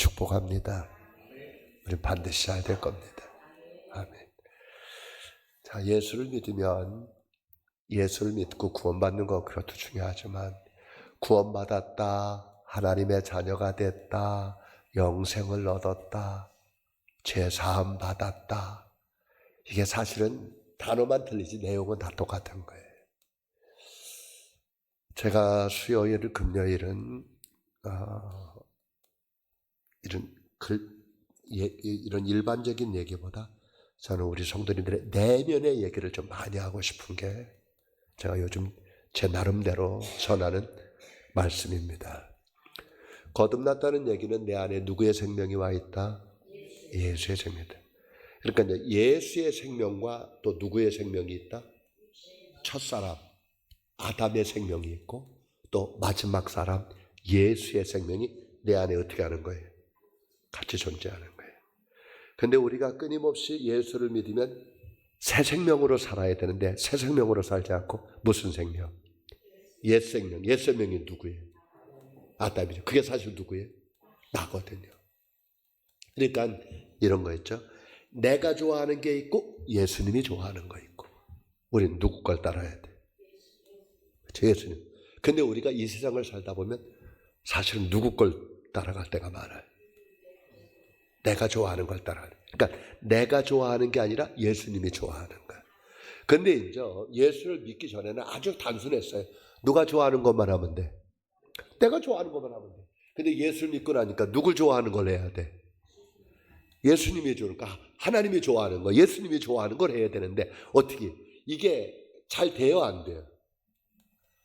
축복합니다. 우리 반드시 해야 될 겁니다. 아멘. 자, 예수를 믿으면 예수를 믿고 구원받는 거 그것도 중요하지만 구원받았다, 하나님의 자녀가 됐다, 영생을 얻었다, 죄사함 받았다, 이게 사실은 단어만 틀리지 내용은 다 똑같은 거예요. 제가 수요일, 금요일은 이런 일반적인 얘기보다 저는 우리 성도님들의 내면의 얘기를 좀 많이 하고 싶은 게 제가 요즘 제 나름대로 전하는 말씀입니다. 거듭났다는 얘기는 내 안에 누구의 생명이 와 있다? 예수의 생명이다. 그러니까 이제 예수의 생명과 또 누구의 생명이 있다? 첫사람 아담의 생명이 있고 또 마지막 사람 예수의 생명이 내 안에 어떻게 하는 거예요? 같이 존재하는 거예요. 근데 우리가 끊임없이 예수를 믿으면 새 생명으로 살아야 되는데 새 생명으로 살지 않고 무슨 생명? 옛 생명. 옛 생명이 누구예요? 아담이죠. 그게 사실 누구예요? 나거든요. 그러니까 이런 거 있죠. 내가 좋아하는 게 있고 예수님이 좋아하는 거 있고 우리는 누구 걸 따라야 돼? 그렇죠? 예수님. 근데 우리가 이 세상을 살다 보면 사실은 누구 걸 따라갈 때가 많아요. 내가 좋아하는 걸 따라가는. 그러니까 내가 좋아하는 게 아니라 예수님이 좋아하는 거야. 근데 이제 예수를 믿기 전에는 아주 단순했어요. 누가 좋아하는 것만 하면 돼. 내가 좋아하는 것만 하면 돼. 근데 예수를 믿고 나니까 누굴 좋아하는 걸 해야 돼. 예수님이 좋으니까 하나님이 좋아하는 거, 예수님이 좋아하는 걸 해야 되는데 어떻게 이게 잘 돼요, 안 돼요?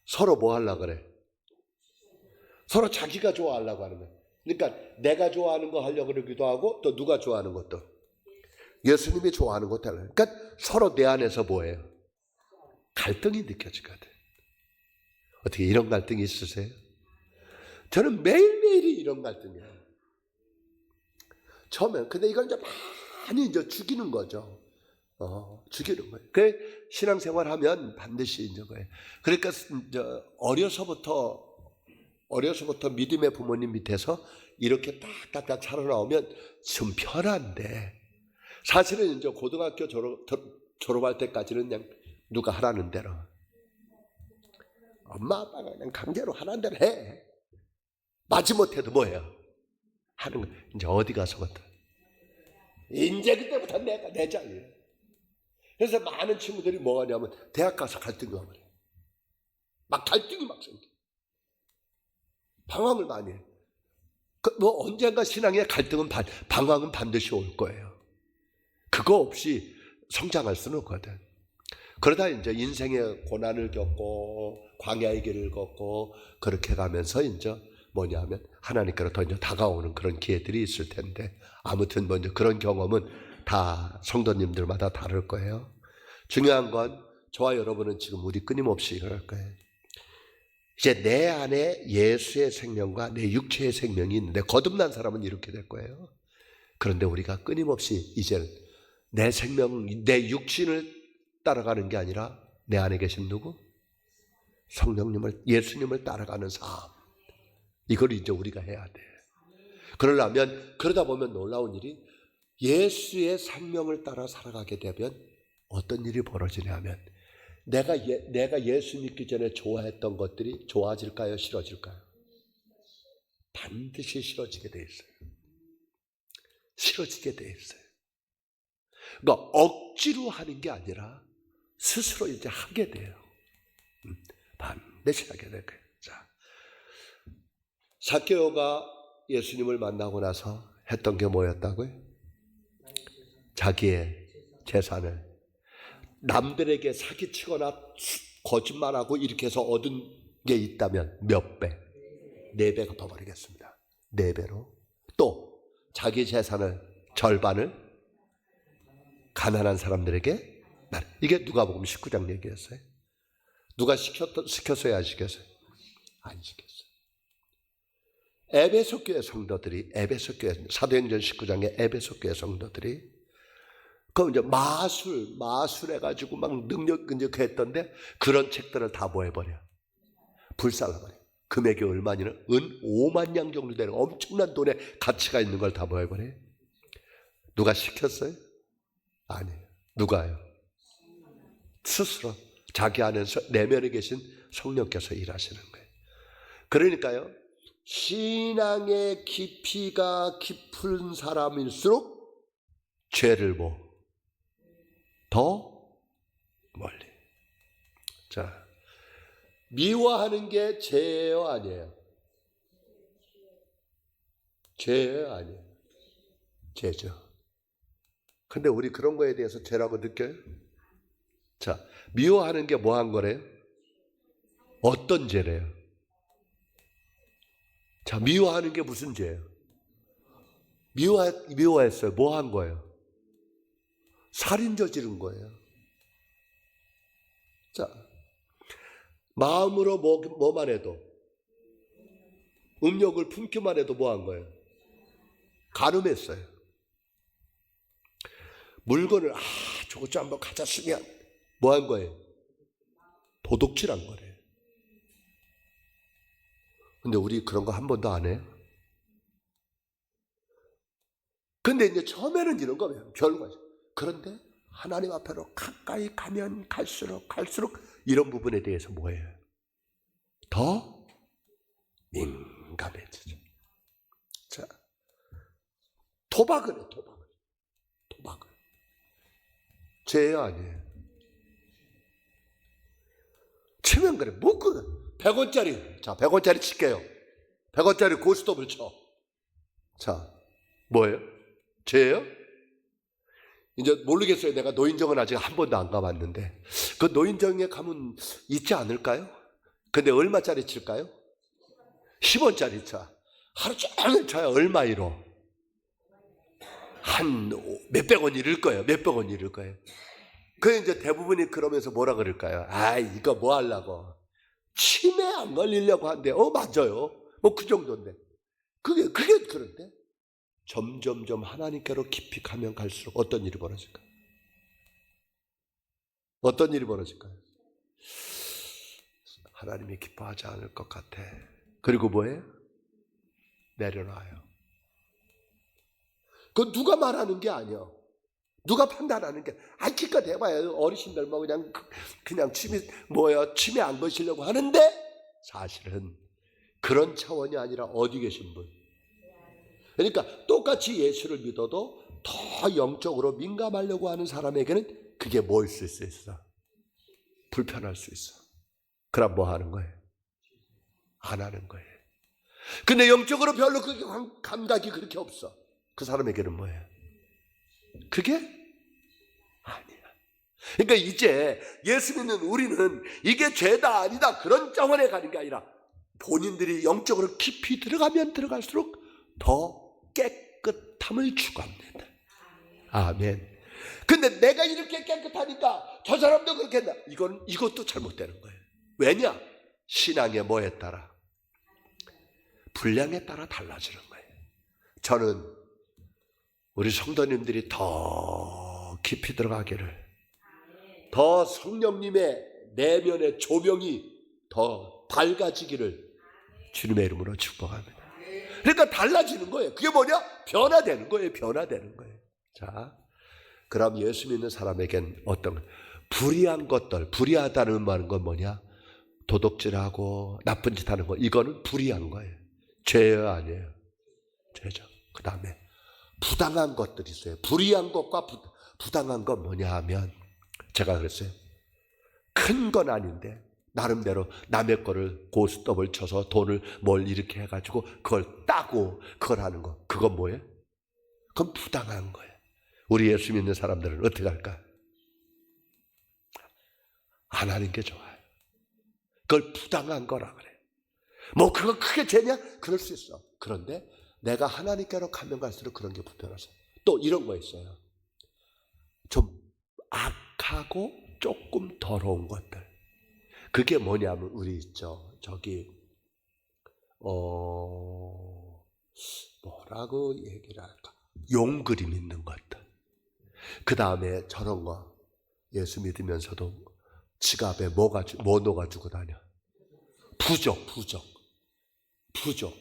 서로 뭐 하려고 그래? 서로 자기가 좋아하려고 하는 거야. 그러니까 내가 좋아하는 거 하려고 그러기도 하고 또 누가 좋아하는 것도 예수님이 좋아하는 것도 하려고. 그러니까 서로 내 안에서 뭐예요? 갈등이 느껴지거든. 어떻게 이런 갈등이 있으세요? 저는 매일매일이 이런 갈등이에요. 처음엔. 근데 이걸 이제 많이 이제 죽이는 거죠. 죽이는 거예요. 그 신앙생활 하면 반드시 이제 거예요. 그러니까 이제 어려서부터 믿음의 부모님 밑에서 이렇게 딱딱딱 살아나오면 좀 편한데 사실은 이제 고등학교 졸업할 때까지는 그냥 누가 하라는 대로 엄마 아빠가 그냥 강제로 하라는 대로 해. 마지못해도 뭐예요? 하는 거. 이제 어디 가서부터 이제 그때부터 내가 내 자유예요. 그래서 많은 친구들이 뭐 하냐면 대학 가서 갈등이 와버려요. 막 갈등이 막 생겨. 방황을 많이 해요. 뭐 언젠가 신앙의 갈등은 방황은 반드시 올 거예요. 그거 없이 성장할 수는 없거든. 그러다 이제 인생의 고난을 겪고 광야의 길을 걷고 그렇게 가면서 이제 뭐냐면 하나님께로 더 이제 다가오는 그런 기회들이 있을 텐데 아무튼 먼저 그런 경험은 다 성도님들마다 다를 거예요. 중요한 건 저와 여러분은 지금 우리 끊임없이 이럴 거예요. 이제 내 안에 예수의 생명과 내 육체의 생명이 있는데 거듭난 사람은 이렇게 될 거예요. 그런데 우리가 끊임없이 이제는 내 생명, 내 육신을 따라가는 게 아니라 내 안에 계신 누구? 성령님을, 예수님을 따라가는 삶. 이걸 이제 우리가 해야 돼. 그러다 보면 놀라운 일이 예수의 생명을 따라 살아가게 되면 어떤 일이 벌어지냐면 내가 예수 믿기 전에 좋아했던 것들이 좋아질까요? 싫어질까요? 반드시 싫어지게 돼 있어요. 싫어지게 돼 있어요. 그러니까 억지로 하는 게 아니라 스스로 이제 하게 돼요. 반드시 하게 될 거예요. 자, 삭개오가 예수님을 만나고 나서 했던 게 뭐였다고요? 자기의 재산을 남들에게 사기치거나 거짓말하고 이렇게 해서 얻은 게 있다면 몇 배? 4배 갚아버리겠습니다. 4배로. 또 자기 재산을 절반을 가난한 사람들에게 이게 누가복음 19장 얘기였어요. 누가 시켰어요? 안 시켰어요? 안 시켰어요. 에베소 교회 성도들이 사도행전 19장의 에베소 교회 성도들이 그 이제 마술 해가지고 막 능력했던데 그런 책들을 다 뭐 해버려? 불살라버려. 금액이 얼마냐는 은 5만 양 정도 되는 엄청난 돈의 가치가 있는 걸 다 뭐 해버려요? 누가 시켰어요? 아니에요. 누가요? 스스로 자기 안에서 내면에 계신 성령께서 일하시는 거예요. 그러니까요, 신앙의 깊이가 깊은 사람일수록 죄를 더 멀리. 자, 미워하는 게 죄예요, 아니에요? 죄예요, 아니에요? 죄죠. 근데 우리 그런 거에 대해서 죄라고 느껴요? 자, 미워하는 게 뭐 한 거래요? 어떤 죄래요? 자, 미워하는 게 무슨 죄예요? 미워했어요. 뭐 한 거예요? 살인 저지른 거예요. 자, 마음으로 뭐만 해도, 음욕을 품기만 해도 뭐 한 거예요? 간음했어요. 물건을 저거 좀 한번 가졌으면 뭐 한 거예요? 도둑질한 거래요. 근데 우리 그런 거 한 번도 안 해요? 근데 이제 처음에는 이런 거예요. 별거죠. 그런데 하나님 앞으로 가까이 가면 갈수록 이런 부분에 대해서 뭐예요? 더 민감해지죠. 자, 도박을 해, 도박을. 죄예요, 아니에요? 치면 그래. 뭐 100원짜리. 자, 100원짜리 칠게요. 100원짜리 고스톱을 쳐. 자, 뭐예요? 죄예요? 이제 모르겠어요. 내가 노인정은 아직 한 번도 안 가봤는데 그 노인정에 가면 있지 않을까요? 근데 얼마짜리 칠까요? 10원짜리 차. 하루 종일 쳐야 얼마이로? 한 몇백 원 이를 거예요. 그 이제 대부분이 그러면서 뭐라 그럴까요? 이거 뭐 하려고? 치매 안 걸리려고 한대. 맞아요. 뭐 그 정도인데. 그게 그런데 점점점 하나님께로 깊이 가면 갈수록 어떤 일이 벌어질까요? 하나님이 기뻐하지 않을 것 같아. 그리고 뭐예요? 내려놔요. 그건 누가 말하는 게 아니야. 누가 판단하는 게 기껏 해봐요. 어르신들 뭐 그냥 치매 안 거시려고 하는데 사실은 그런 차원이 아니라 어디 계신 분? 그러니까 똑같이 예수를 믿어도 더 영적으로 민감하려고 하는 사람에게는 그게 뭐일 수 있어? 불편할 수 있어. 그럼 뭐 하는 거예요? 안 하는 거예요. 근데 영적으로 별로 그게 감각이 그렇게 없어. 그 사람에게는 뭐예요? 그게 아니야. 그러니까 이제 예수 믿는 우리는 이게 죄다 아니다 그런 차원에 가는 게 아니라 본인들이 영적으로 깊이 들어가면 들어갈수록 더 깨끗함을 추구합니다. 아멘. 근데 내가 이렇게 깨끗하니까 저 사람도 그렇게 한다. 이것도 잘못되는 거예요. 왜냐? 신앙의 뭐에 따라? 분량에 따라 달라지는 거예요. 저는 우리 성도님들이 더 깊이 들어가기를, 더 성령님의 내면의 조명이 더 밝아지기를 주님의 이름으로 축복합니다. 그러니까 달라지는 거예요. 그게 뭐냐? 변화되는 거예요. 자, 그럼 예수 믿는 사람에겐 어떤 불의한 것들, 불의하다는 말은 건 뭐냐? 도둑질하고 나쁜 짓 하는 거, 이거는 불의한 거예요. 죄예요, 아니에요? 죄죠. 그 다음에 부당한 것들이 있어요. 불의한 것과 부당한 건 뭐냐 하면, 제가 그랬어요. 큰 건 아닌데 나름대로 남의 거를 고스톱을 쳐서 돈을 뭘 이렇게 해가지고 그걸 따고 그걸 하는 거, 그건 뭐예요? 그건 부당한 거예요. 우리 예수 믿는 사람들은 어떻게 할까? 안 하는 게 좋아요. 그걸 부당한 거라 그래. 뭐 그거 크게 죄냐? 그럴 수 있어. 그런데 내가 하나님께로 가면 갈수록 그런 게 불편해서. 또 이런 거 있어요. 좀 악하고 조금 더러운 것들. 그게 뭐냐면 우리 있죠. 뭐라고 얘기를 할까? 용 그림 있는 것들. 그 다음에 저런 거. 예수 믿으면서도 지갑에 뭐 녹아주고 다녀? 부적. 부적.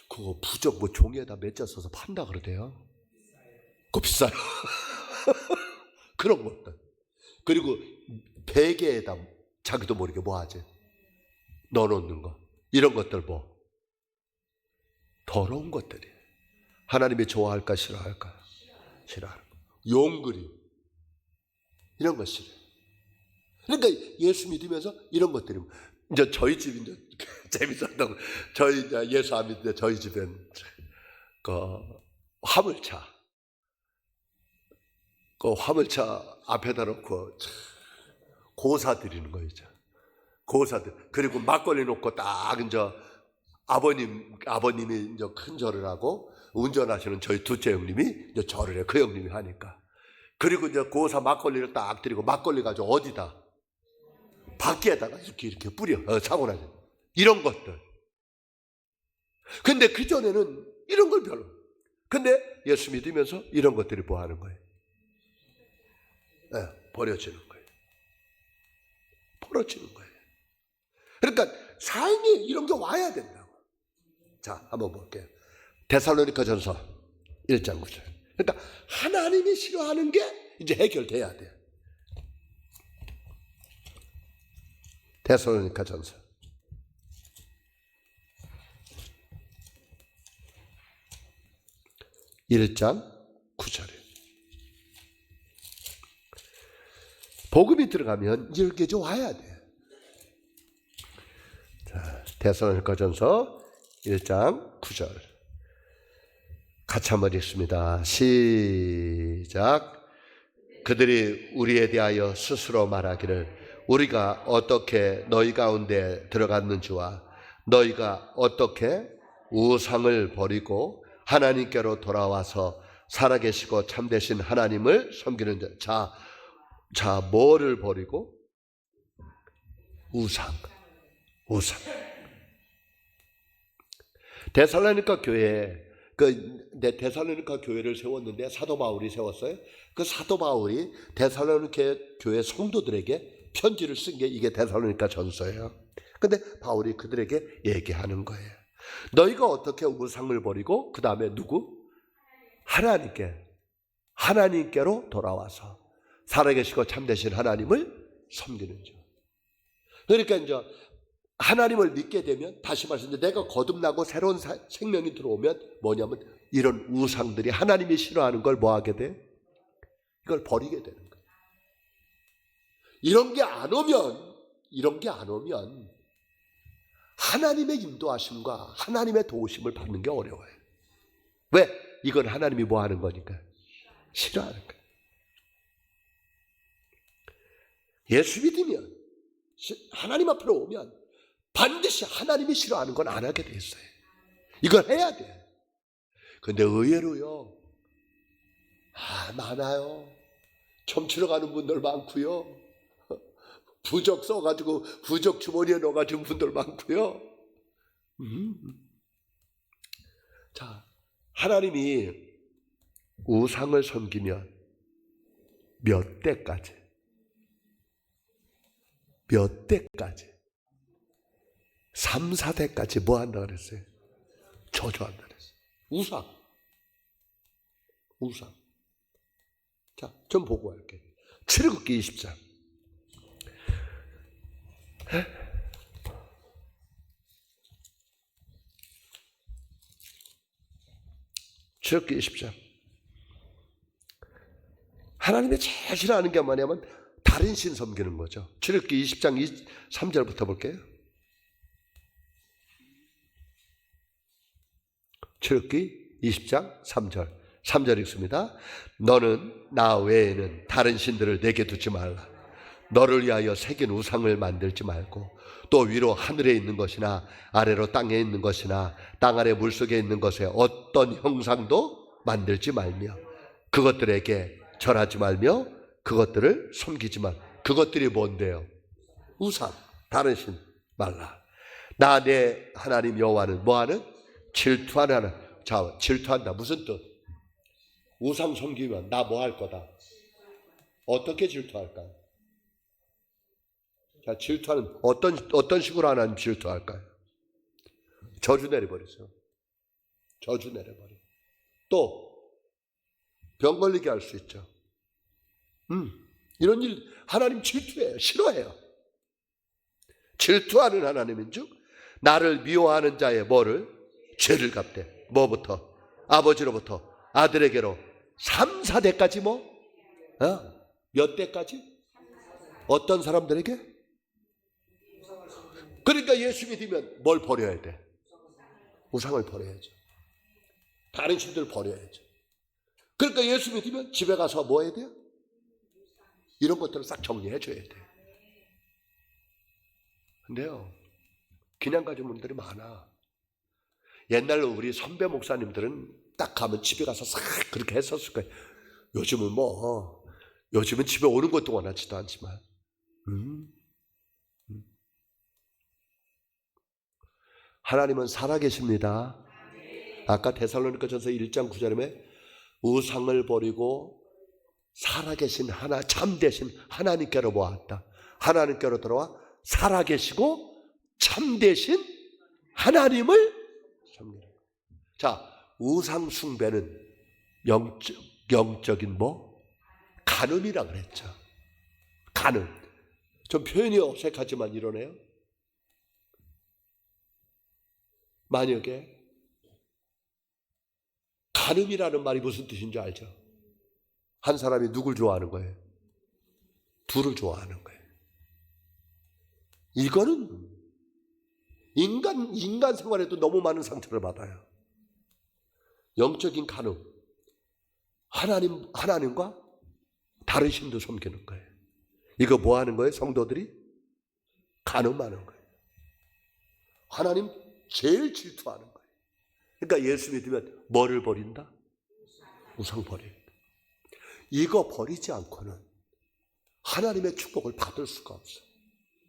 그거 부적 뭐 종이에다 맺어 써서 판다 그러대요. 그거 비싸요. 그런 것들. 그리고 베개에다 자기도 모르게 뭐 하지? 넣어놓는 거. 이런 것들 뭐 더러운 것들이 하나님이 좋아할까 싫어할까? 싫어하는 거. 용그림 이런 것 싫어요. 그러니까 예수 믿으면서 이런 것들이 이제 저희 집이 이제 재밌었다고. 저희 이제 예수 안 믿는데 저희 집엔 그 화물차 앞에다 놓고 고사 드리는 거 있죠. 고사들. 그리고 막걸리 놓고 딱 이제 아버님이 이제 큰 절을 하고 운전하시는 저희 둘째 형님이 이제 절을 해. 그 형님이 하니까. 그리고 이제 고사 막걸리를 딱 드리고 막걸리 가지고 어디다? 밖에다가 이렇게 뿌려. 사고 나죠. 이런 것들. 근데 그전에는 이런 걸 별로. 근데 예수 믿으면서 이런 것들이 뭐 하는 거예요? 버려지는 거예요. 버려지는 거예요. 그러니까 삶이 이런 게 와야 된다고. 자, 한번 볼게요. 데살로니가전서 1장 9절. 그러니까 하나님이 싫어하는 게 이제 해결돼야 돼요. 데살로니가전서 1장 9절에 복음이 들어가면 이렇게 좀 와야 돼. 자, 데살로니가전서 1장 9절 같이 한번 읽습니다. 시작. 그들이 우리에 대하여 스스로 말하기를 우리가 어떻게 너희 가운데 들어갔는지와 너희가 어떻게 우상을 버리고 하나님께로 돌아와서 살아계시고 참되신 하나님을 섬기는 자, 뭐를 버리고? 우상. 데살로니가 교회, 데살로니가 교회를 세웠는데 사도 바울이 세웠어요. 그 사도 바울이 데살로니가 교회 성도들에게 편지를 쓴 게 이게 데살로니가 전서예요. 근데 바울이 그들에게 얘기하는 거예요. 너희가 어떻게 우상을 버리고 그 다음에 누구? 하나님께로 돌아와서 살아계시고 참되신 하나님을 섬기는죠. 그러니까 이제 하나님을 믿게 되면 다시 말해서 내가 거듭나고 새로운 생명이 들어오면 뭐냐면 이런 우상들이 하나님이 싫어하는 걸 뭐 하게 돼? 이걸 버리게 되는 거예요. 이런 게 안 오면 하나님의 인도하심과 하나님의 도우심을 받는 게 어려워요. 왜? 이건 하나님이 뭐 하는 거니까? 싫어하는 거예요. 예수 믿으면 하나님 앞으로 오면 반드시 하나님이 싫어하는 건 안 하게 돼 있어요. 이걸 해야 돼. 근데 의외로요, 많아요. 춤추러 가는 분들 많고요. 부적 써가지고 부적 주머니에 넣어가지고 분들 많고요. 자, 하나님이 우상을 섬기면 몇 대까지? 3, 4대까지 뭐 한다 그랬어요? 저주한다 그랬어요. 우상. 자, 좀 보고 할게요. 출애굽기 20장. 출애굽기 20장. 하나님이 제일 싫어하는 게 뭐냐면 다른 신 섬기는 거죠. 출애굽기 20장 3절부터 볼게요. 출애굽기 20장 3절 읽습니다. 너는 나 외에는 다른 신들을 내게 두지 말라. 너를 위하여 새긴 우상을 만들지 말고 또 위로 하늘에 있는 것이나 아래로 땅에 있는 것이나 땅 아래 물속에 있는 것에 어떤 형상도 만들지 말며 그것들에게 절하지 말며 그것들을 섬기지 말. 그것들이 뭔데요? 우상, 다른 신 말라. 나 내 하나님 여호와는 뭐하는? 질투하는 하나님. 자, 질투한다. 무슨 뜻? 우상 섬기면 나 뭐 할 거다? 어떻게 질투할까요? 자, 질투하는 어떤 식으로 하나님 질투할까요? 저주 내려버리죠. 저주 내려버려. 또 병 걸리게 할 수 있죠. 이런 일 하나님 질투해요. 싫어해요. 질투하는 하나님인 즉 나를 미워하는 자의 뭐를? 죄를 갚되. 뭐부터? 아버지로부터 아들에게로 3, 4대까지 뭐? 몇 대까지? 어떤 사람들에게? 그러니까 예수 믿으면 뭘 버려야 돼? 우상을 버려야죠. 다른 신들을 버려야죠. 그러니까 예수 믿으면 집에 가서 뭐 해야 돼요? 이런 것들을 싹 정리해 줘야 돼요. 근데요, 그냥 가진 분들이 많아. 옛날로 우리 선배 목사님들은 딱 가면 집에 가서 싹 그렇게 했었을 거예요. 요즘은 집에 오는 것도 원하지도 않지만. 하나님은 살아계십니다. 아까 데살로니가전서 1장 9절에 우상을 버리고 살아계신 참되신 하나님께로 모았다. 하나님께로 들어와 살아계시고 참되신 하나님을 섬기는. 자, 우상 숭배는 영적인 뭐? 간음이라 그랬죠. 간음. 좀 표현이 어색하지만 이러네요. 만약에 간음이라는 말이 무슨 뜻인지 알죠? 한 사람이 누굴 좋아하는 거예요? 둘을 좋아하는 거예요. 이거는 인간 생활에도 너무 많은 상처를 받아요. 영적인 간음. 하나님과 다른 신도 섬기는 거예요. 이거 뭐 하는 거예요? 성도들이 간음하는 거예요. 하나님 제일 질투하는 거예요. 그러니까 예수 믿으면 뭐를 버린다? 우상 버린다. 이거 버리지 않고는 하나님의 축복을 받을 수가 없어요.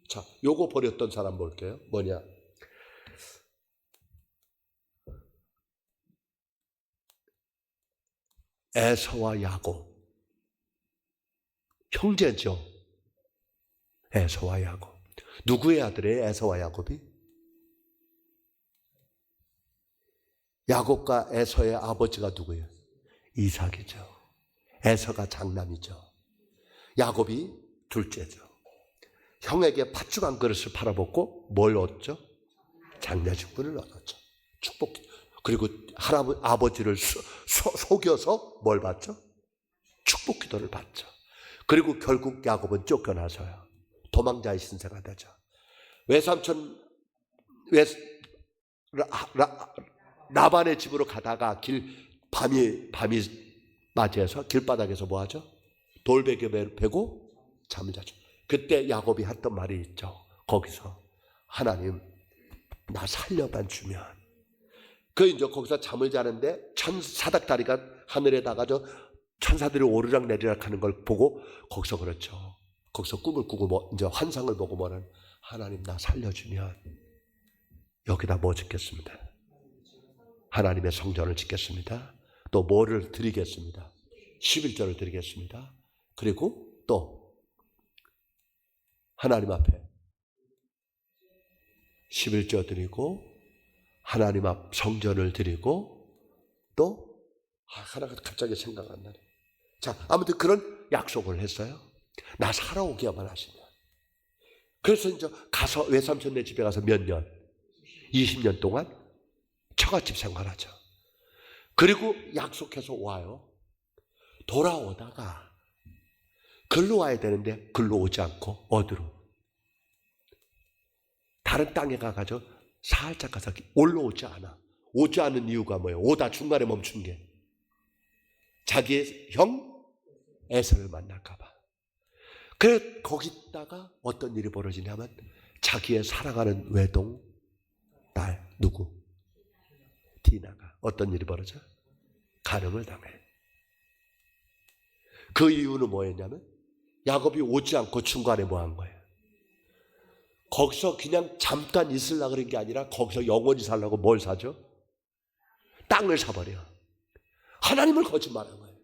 자, 요거 버렸던 사람 볼게요. 뭐냐? 에서와 야곱. 형제죠. 에서와 야곱. 누구의 아들이에요? 에서와 야곱이? 야곱과 에서의 아버지가 누구예요? 이삭이죠. 에서가 장남이죠. 야곱이 둘째죠. 형에게 팥죽 한 그릇을 팔아먹고 뭘 얻죠? 장려직분을 얻었죠. 축복. 그리고 아버지를 속여서 뭘 받죠? 축복 기도를 받죠. 그리고 결국 야곱은 쫓겨나서요. 도망자의 신세가 되죠. 외삼촌 라반의 집으로 가다가 밤이 맞이해서 길바닥에서 뭐 하죠? 돌베개 베고 잠을 자죠. 그때 야곱이 했던 말이 있죠. 거기서 하나님 나 살려만 주면. 이제 거기서 잠을 자는데 사닥다리가 하늘에 나가죠. 천사들이 오르락 내리락 하는 걸 보고 거기서 그렇죠. 거기서 꿈을 꾸고 이제 환상을 보고 뭐는 하나님 나 살려주면 여기다 뭐 짓겠습니다. 하나님의 성전을 짓겠습니다. 또 뭐를 드리겠습니다. 11절을 드리겠습니다. 그리고 또 하나님 앞에 11절 드리고 하나님 앞 성전을 드리고 또 하나가 갑자기 생각 안 나네. 자, 아무튼 그런 약속을 했어요. 나 살아오기만 하시면. 그래서 이제 가서 외삼촌네 집에 가서 몇 년? 20년 동안 처갓집 생활하죠. 그리고 약속해서 와요. 돌아오다가 글로 와야 되는데 글로 오지 않고 어디로? 다른 땅에 가가지고 살짝 가서 올라오지 않아. 오지 않은 이유가 뭐예요? 오다 중간에 멈춘 게 자기의 형 에서를 만날까 봐. 그래 거기 있다가 어떤 일이 벌어지냐면 자기의 사랑하는 외동 딸 누구? 디나가 어떤 일이 벌어져? 간음을 당해. 그 이유는 뭐였냐면 야곱이 오지 않고 중간에 뭐 한 거예요? 거기서 그냥 잠깐 있으려고 그런 게 아니라 거기서 영원히 살려고 뭘 사죠? 땅을 사버려. 하나님을 거짓말한 거예요.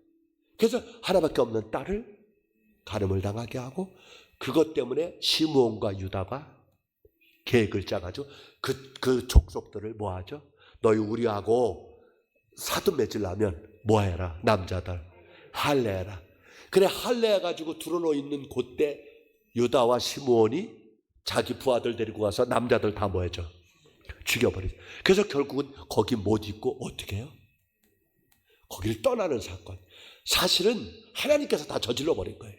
그래서 하나밖에 없는 딸을 간음을 당하게 하고 그것 때문에 시므온과 유다가 계획을 짜가지고 그 족속들을 뭐 하죠? 너희 우리하고 사돈 맺으려면 뭐 해라? 남자들 할례해라. 그래 할례해가지고 들어놓여 있는 그때 유다와 시므온이 자기 부하들 데리고 가서 남자들 다 뭐 해줘? 죽여버리죠. 그래서 결국은 거기 못 있고 어떻게 해요? 거기를 떠나는 사건. 사실은 하나님께서 다 저질러 버린 거예요.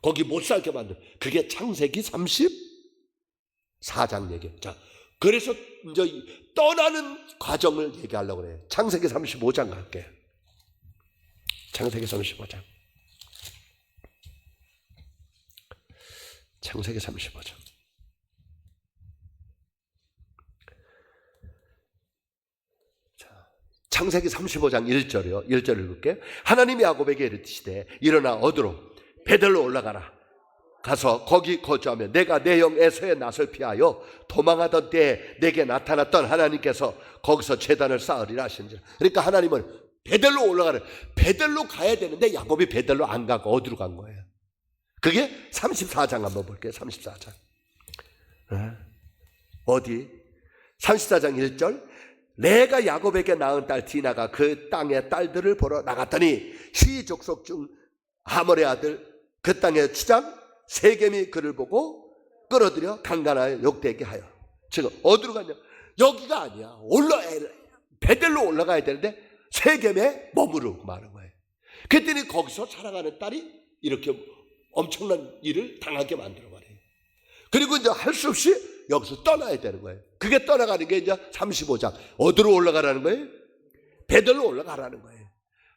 거기 못 살게 만든. 그게 창세기 34장 얘기예요. 자, 그래서 이제 떠나는 과정을 얘기하려고 그래요. 창세기 35장 갈게요. 창세기 35장. 창세기 35장. 창세기 35장 1절이요. 1절 읽을게요. 하나님이 야곱에게 이르시되 일어나 어디로? 베델로 올라가라. 가서 거기 거주하며 내가 내 형 에서의 낯을 피하여 도망하던 때에 내게 나타났던 하나님께서 거기서 제단을 쌓으리라 하신지라. 그러니까 하나님은 베델로 올라가래. 베델로 가야 되는데 야곱이 베델로 안 가고 어디로 간 거예요? 그게 34장 한번 볼게요. 34장. 어디? 34장 1절. 내가 야곱에게 낳은 딸 디나가 그 땅의 딸들을 보러 나갔더니 히 족속 중 하몰의 아들 그 땅의 추장 세겜이 그를 보고 끌어들여 강간하여 욕되게 하여. 지금 어디로 갔냐? 여기가 아니야. 베델로 올라가야 되는데 세겜에 머무르고 마는 거예요. 그랬더니 거기서 살아가는 딸이 이렇게 엄청난 일을 당하게 만들어 버려요. 그리고 이제 할 수 없이 여기서 떠나야 되는 거예요. 그게 떠나가는 게 이제 35장. 어디로 올라가라는 거예요? 베델로 올라가라는 거예요.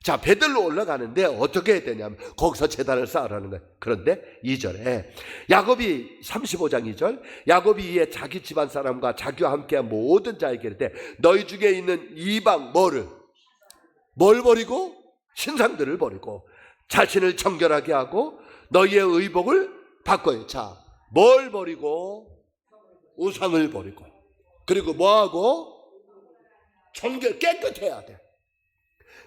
자, 베델로 올라가는데 어떻게 해야 되냐면 거기서 제단을 쌓으라는 거예요. 그런데 2절에 야곱이 35장 2절 야곱이 이에 자기 집안 사람과 자기와 함께한 모든 자에게 이르되 너희 중에 있는 이방 뭘 버리고 신상들을 버리고 자신을 정결하게 하고 너희의 의복을 바꿔요. 자, 뭘 버리고? 우상을 버리고. 그리고 뭐하고? 정결 깨끗해야 돼.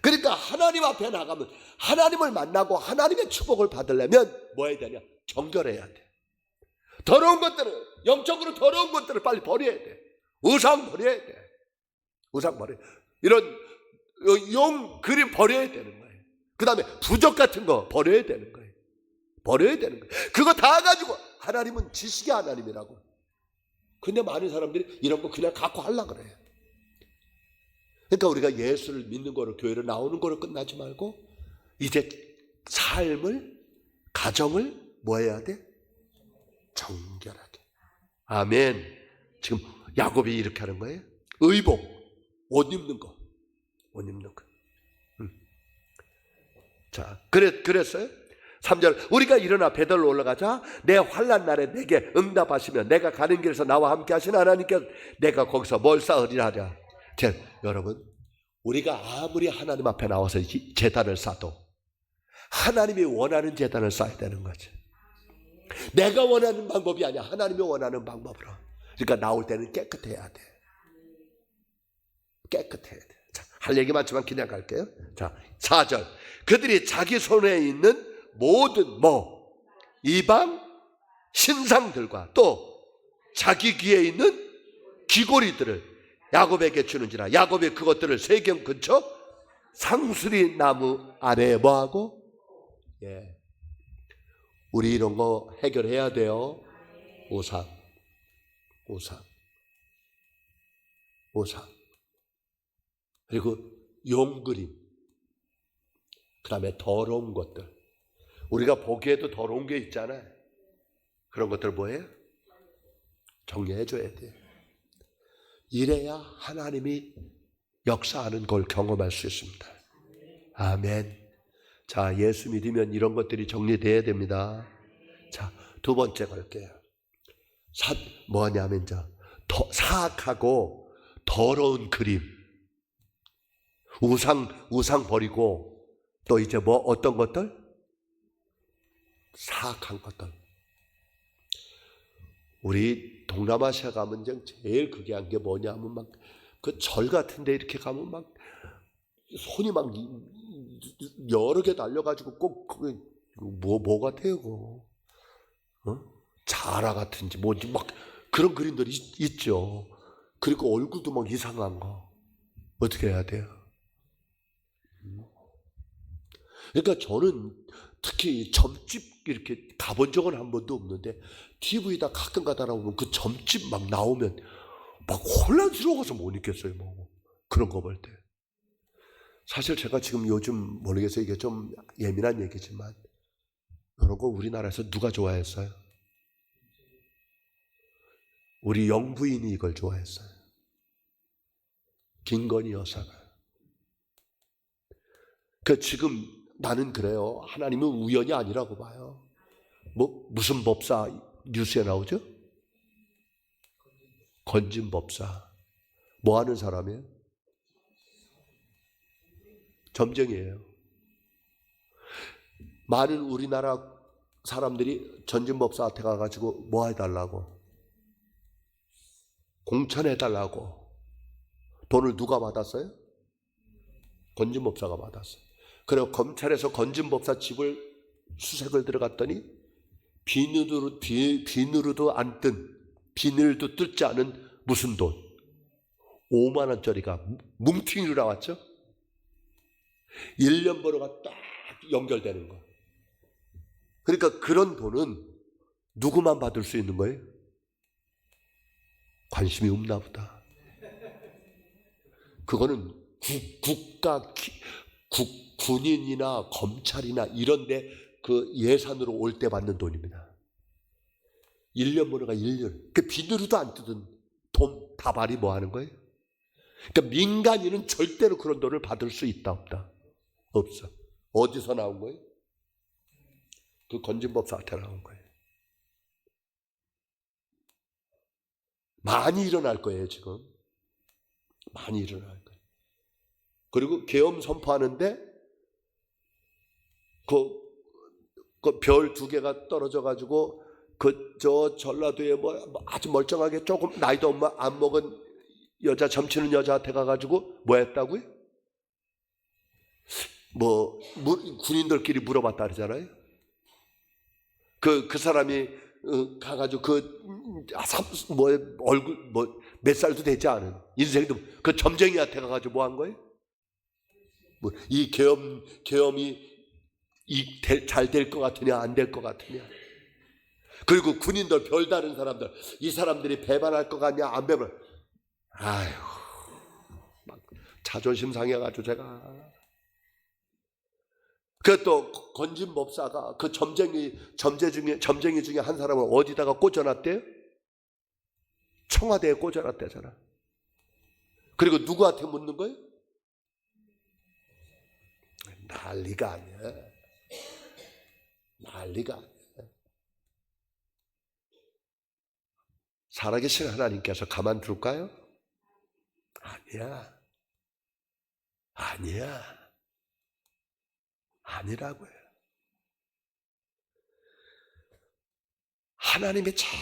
그러니까 하나님 앞에 나가면 하나님을 만나고 하나님의 축복을 받으려면 뭐 해야 되냐? 정결해야 돼. 더러운 것들을, 영적으로 더러운 것들을 빨리 버려야 돼. 우상 버려야 돼. 우상 버려. 이런 용 그림 버려야 되는 거예요. 그 다음에 부적 같은 거 버려야 되는 거예요. 버려야 되는 거예요. 그거 다 가지고 하나님은 지식의 하나님이라고. 근데 많은 사람들이 이런 거 그냥 갖고 하려고 그래요. 그러니까 우리가 예수를 믿는 거로 교회로 나오는 거로 끝나지 말고 이제 삶을, 가정을 뭐 해야 돼? 정결하게. 아멘. 지금 야곱이 이렇게 하는 거예요. 의복, 옷 입는 거. 옷 입는 거. 자, 그랬어요? 3절 우리가 일어나 베델로 올라가자 내 환난 날에 내게 응답하시며 내가 가는 길에서 나와 함께 하시는 하나님께 내가 거기서 뭘 쌓으리라 하랴. 여러분 우리가 아무리 하나님 앞에 나와서 제단을 쌓아도 하나님이 원하는 제단을 쌓아야 되는 거지. 내가 원하는 방법이 아니야. 하나님이 원하는 방법으로. 그러니까 나올 때는 깨끗해야 돼. 깨끗해야 돼. 자, 할 얘기 많지만 그냥 갈게요. 자, 4절 그들이 자기 손에 있는 모든 이방 신상들과 또 자기 귀에 있는 귀고리들을 야곱에게 주는지라. 야곱이 그것들을 세겜 근처 상수리 나무 아래에 뭐하고? 예, 우리 이런 거 해결해야 돼요. 우상. 그리고 용그림. 그 다음에 더러운 것들. 우리가 보기에도 더러운 게 있잖아요. 그런 것들 뭐예요? 정리해 줘야 돼요. 이래야 하나님이 역사하는 걸 경험할 수 있습니다. 아멘. 자, 예수 믿으면 이런 것들이 정리돼야 됩니다. 자, 두 번째 갈게요. 뭐냐면 사악하고 더러운 그림. 우상 버리고 또 이제 어떤 것들? 사악한 것들. 우리 동남아시아 가면 제일 그게 한 게 뭐냐면 막 그 절 같은데 이렇게 가면 막 손이 막 여러 개 달려가지고 꼭 그게 뭐 같아요 그거? 자라 같은지 뭔지 막 그런 그림들이 있죠. 그리고 얼굴도 막 이상한 거. 어떻게 해야 돼요? 그러니까 저는 특히 점집 이렇게 가본 적은 한 번도 없는데 TV에다 가끔 가다 보면 그 점집 막 나오면 막 혼란스러워서 못 있겠어요. 뭐 그런 거 볼 때. 사실 제가 지금 요즘 모르겠어요. 이게 좀 예민한 얘기지만 이런 거 우리나라에서 누가 좋아했어요? 우리 영부인이 이걸 좋아했어요. 김건희 여사가. 그 지금 나는 그래요. 하나님은 우연이 아니라고 봐요. 뭐 무슨 법사 뉴스에 나오죠? 건진 법사. 뭐 하는 사람이에요? 점쟁이에요. 많은 우리나라 사람들이 전진 법사한테 가가지고 뭐 해달라고? 공천해달라고. 돈을 누가 받았어요? 건진 법사가 받았어요. 그리고 검찰에서 건진 법사 집을 수색을 들어갔더니 비누로도 안 뜬, 비늘도 뜯지 않은 무슨 돈 5만 원짜리가 뭉팅이로 나왔죠. 1년 번호가 딱 연결되는 거. 그러니까 그런 돈은 누구만 받을 수 있는 거예요? 관심이 없나 보다. 그거는 군인이나 검찰이나 이런데 그 예산으로 올 때 받는 돈입니다. 1년 번호가 1년. 그 비누로도 안 뜯은 돈 다발이 뭐 하는 거예요? 그러니까 민간인은 절대로 그런 돈을 받을 수 있다 없다? 없어. 어디서 나온 거예요? 그 건진법사한테 나온 거예요. 많이 일어날 거예요 지금. 많이 일어날 거예요. 그리고 계엄 선포하는데 그 별 2개가 떨어져 가지고 저 전라도에 뭐 아주 멀쩡하게 조금 나이도 안 먹은 여자 점치는 여자한테 가가지고 뭐 했다고요? 뭐 군인들끼리 물어봤다 그러잖아요. 그 사람이 가가지고 얼굴 몇 살도 되지 않은 인생도 그 점쟁이한테 가가지고 뭐 한 거예요? 뭐 이 계엄이 잘 될 것 같으냐 안 될 것 같으냐. 그리고 군인들 별다른 사람들 이 사람들이 배반할 것 같냐 안 배반. 아휴 막 자존심 상해가지고 제가. 그 또 건진 법사가 그 점쟁이 중에 한 사람을 어디다가 꽂아놨대요? 청와대에 꽂아놨대잖아. 그리고 누구한테 묻는 거예요? 난리가 아니야. 난리가 아니야. 살아계신 하나님께서 가만둘까요? 아니야. 아니야. 아니라고요. 하나님이 제일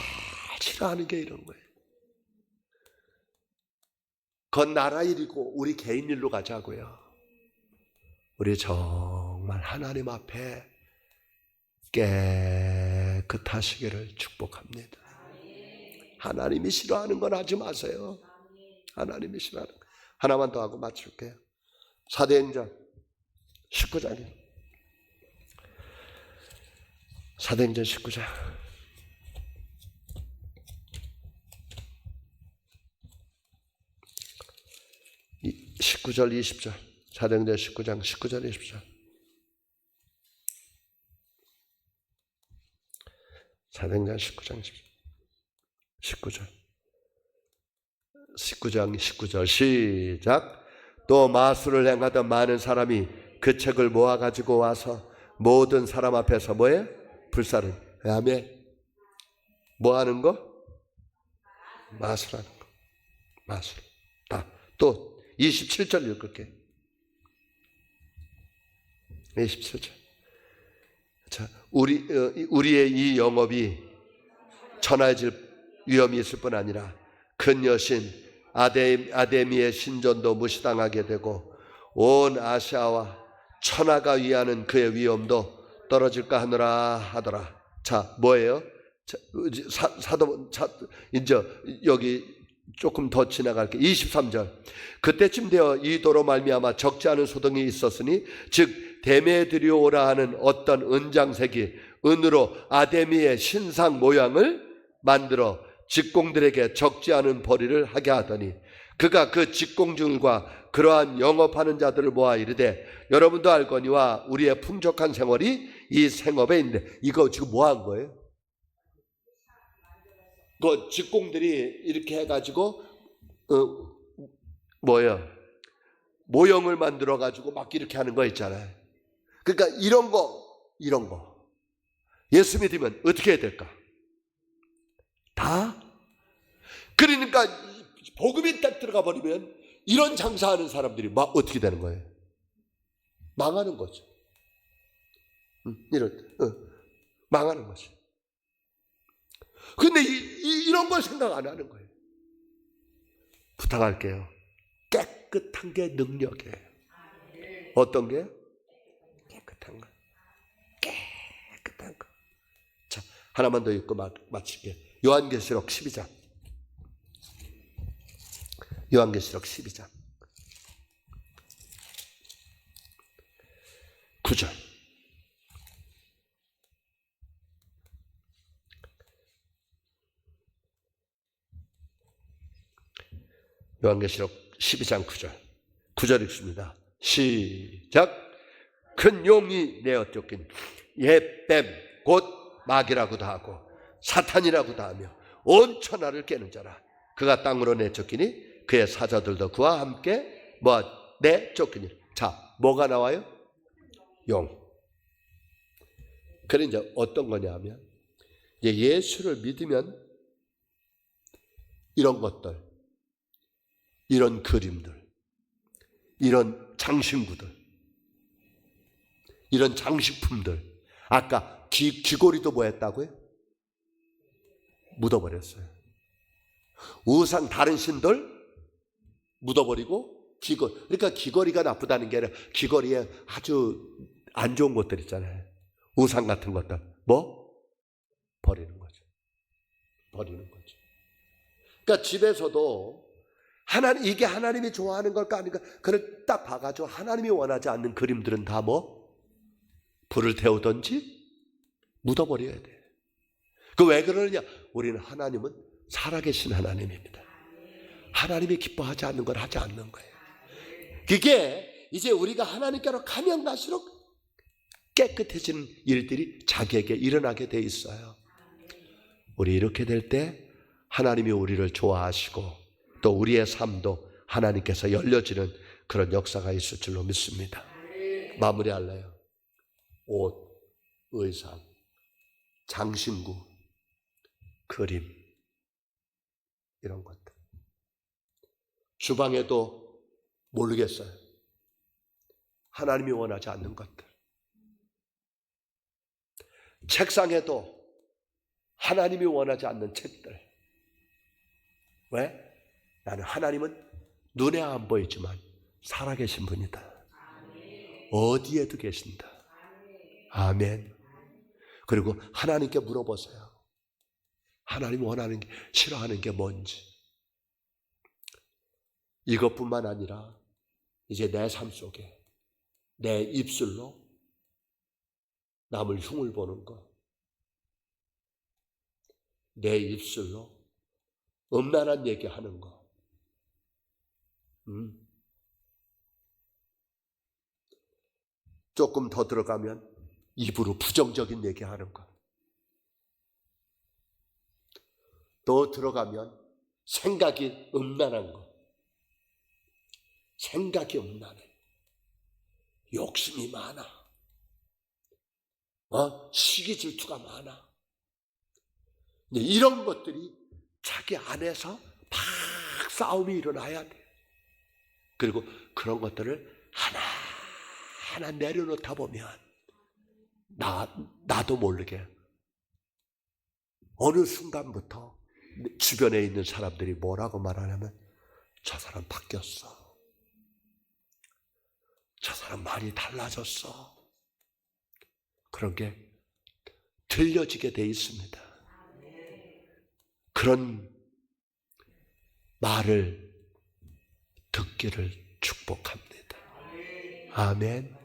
싫어하는 게 이런 거예요. 그건 나라 일이고 우리 개인 일로 가자고요. 우리 정말 하나님 앞에 깨끗하시기를 축복합니다. 하나님이 싫어하는 건 하지 마세요. 하나님이 싫어하는 거. 하나만 더 하고 마칠게요. 사도행전 19장이에요. 사도행전 19장 19절 20절. 사도행전 19장 19절 20절. 사도행전 19장 19절 19장 19절 시작. 또 마술을 행하던 많은 사람이 그 책을 모아가지고 와서 모든 사람 앞에서 뭐예요? 불사른. 아멘. 뭐 하는 거? 마술하는 거. 마술. 또 27절 읽을게요. 27절. 자, 우리의 이 영업이 천하해질 위험이 있을 뿐 아니라 큰 여신 아데미의 신전도 무시당하게 되고 온 아시아와 천하가 위하는 그의 위엄도 떨어질까 하느라 하더라. 자, 뭐예요? 이제 여기 조금 더 지나갈게. 23절. 그때쯤 되어 이 도로 말미암아 적지 않은 소동이 있었으니 즉 데메드리오라 하는 어떤 은장색이 은으로 아데미의 신상 모양을 만들어 직공들에게 적지 않은 벌이를 하게 하더니 그가 그 직공들과 그러한 영업하는 자들을 모아 이르되 여러분도 알거니와 우리의 풍족한 생활이 이 생업에 있는데. 이거 지금 뭐 한 거예요? 그 직공들이 이렇게 해가지고 모형을 만들어 가지고 막 이렇게 하는 거 있잖아요. 그러니까 이런 거 예수 믿으면 어떻게 해야 될까? 다. 그러니까 복음이 딱 들어가 버리면 이런 장사하는 사람들이 막 어떻게 되는 거예요? 망하는 거죠. 망하는 거죠. 근데 이런 걸 생각 안 하는 거예요. 부탁할게요. 깨끗한 게 능력이에요. 어떤 게? 깨끗한 거. 깨끗한 거. 자, 하나만 더 읽고 마칠게요. 요한계시록 12장. 요한계시록 12장 9절. 요한계시록 12장 9절. 9절 읽습니다. 시작. 큰 용이 내어 쫓긴 옛뱀 곧 마귀라고도 하고 사탄이라고도 하며 온 천하를 깨는 자라. 그가 땅으로 내쫓기니 그의 사자들도 그와 함께 내쫓기니. 자, 뭐가 나와요? 용. 그래 이제 어떤 거냐 하면 이제 예수를 믿으면 이런 것들, 이런 그림들, 이런 장신구들, 이런 장식품들, 아까 귀걸이도 뭐 했다고요? 묻어버렸어요. 우상 다른 신들 묻어버리고 귀걸이. 그러니까 귀걸이가 나쁘다는 게 아니라 귀걸이에 아주 안 좋은 것들 있잖아요. 우상 같은 것들 버리는 거죠. 버리는 거죠. 그러니까 집에서도 이게 하나님이 좋아하는 걸까 아닌가, 그걸 딱 봐가지고 하나님이 원하지 않는 그림들은 다 불을 태우든지 묻어버려야 돼. 그 왜 그러느냐? 우리는 하나님은 살아계신 하나님입니다. 하나님이 기뻐하지 않는 걸 하지 않는 거예요. 그게 이제 우리가 하나님께로 가면 갈수록 깨끗해지는 일들이 자기에게 일어나게 돼 있어요. 우리 이렇게 될 때 하나님이 우리를 좋아하시고 또 우리의 삶도 하나님께서 열려지는 그런 역사가 있을 줄로 믿습니다. 마무리할래요. 옷, 의상, 장신구, 그림, 이런 것들. 주방에도 모르겠어요. 하나님이 원하지 않는 것들. 책상에도 하나님이 원하지 않는 책들. 왜? 나는 하나님은 눈에 안 보이지만 살아계신 분이다. 어디에도 계신다. 아멘. 그리고 하나님께 물어보세요. 하나님이 원하는 게, 싫어하는 게 뭔지. 이것뿐만 아니라 이제 내 삶 속에 내 입술로 남을 흉을 보는 것, 내 입술로 음란한 얘기하는 것, 조금 더 들어가면 입으로 부정적인 얘기하는 것, 더 들어가면 생각이 음란한 것, 생각이 음란해, 욕심이 많아, 시기 질투가 많아. 이런 것들이 자기 안에서 막 싸움이 일어나야 돼. 그리고 그런 것들을 하나하나 내려놓다 보면 나도 모르게 어느 순간부터 주변에 있는 사람들이 뭐라고 말하냐면 저 사람 바뀌었어. 저 사람 많이 달라졌어. 그런 게 들려지게 돼 있습니다. 그런 말을 듣기를 축복합니다. 아멘.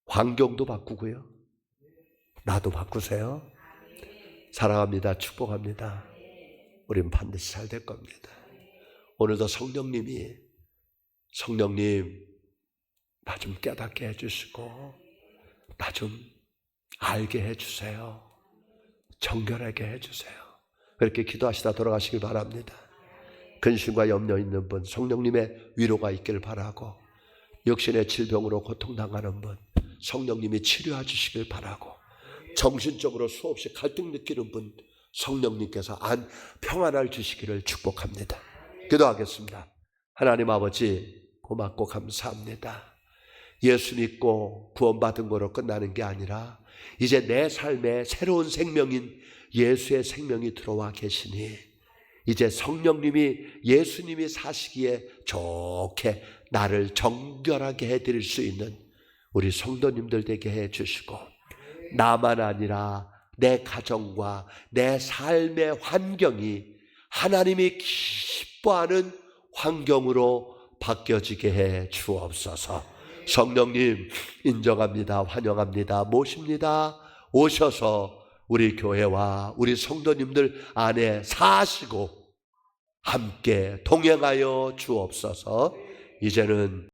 환경도 바꾸고요. 나도 바꾸세요. 사랑합니다. 축복합니다. 우린 반드시 잘 될 겁니다. 오늘도 성령님 나 좀 깨닫게 해주시고 나 좀 알게 해주세요. 정결하게 해주세요. 그렇게 기도하시다 돌아가시길 바랍니다. 근심과 염려 있는 분, 성령님의 위로가 있길 바라고, 육신의 질병으로 고통당하는 분, 성령님이 치료해 주시길 바라고, 정신적으로 수없이 갈등 느끼는 분, 성령님께서 평안을 주시기를 축복합니다. 기도하겠습니다. 하나님 아버지, 고맙고 감사합니다. 예수 믿고 구원받은 거로 끝나는 게 아니라 이제 내 삶에 새로운 생명인 예수의 생명이 들어와 계시니 이제 성령님이 예수님이 사시기에 좋게 나를 정결하게 해드릴 수 있는 우리 성도님들 되게 해주시고, 나만 아니라 내 가정과 내 삶의 환경이 하나님이 기뻐하는 환경으로 바뀌어지게 해 주옵소서. 성령님 인정합니다. 환영합니다. 모십니다. 오셔서 우리 교회와 우리 성도님들 안에 사시고 함께 동행하여 주옵소서. 이제는